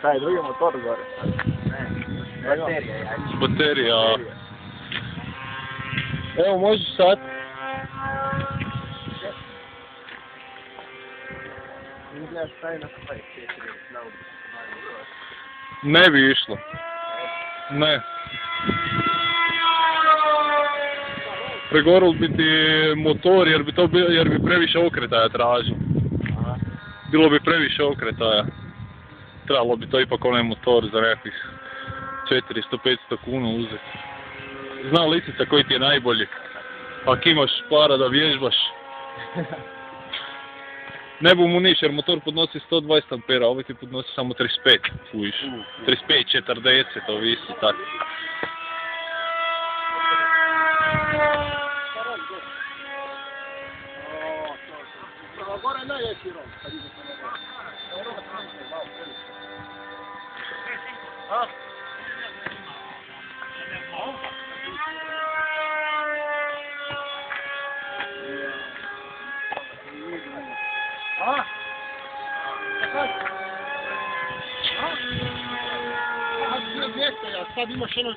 Taj drugi motor gore. Ne, Baterija. Evo, možeš sad. Izgledaš taj na svoj 4 na Ne bi išlo. Ne. Pregoril bi ti motor jer bi previše okretaja tražio. Bilo bi previše okretaja. Trebalo bi to ipak onaj motor za nekakvih 400-500 kuna uzeti. Zna lisica koji ti je najbolji. Ako imaš para da vježbaš. Ne bu mu niš jer motor podnosi 120 ampera, ovaj ti podnosi samo 35, fujiš. 35, 40, ovisi tako. Gore najveći rok. Sad imaš ono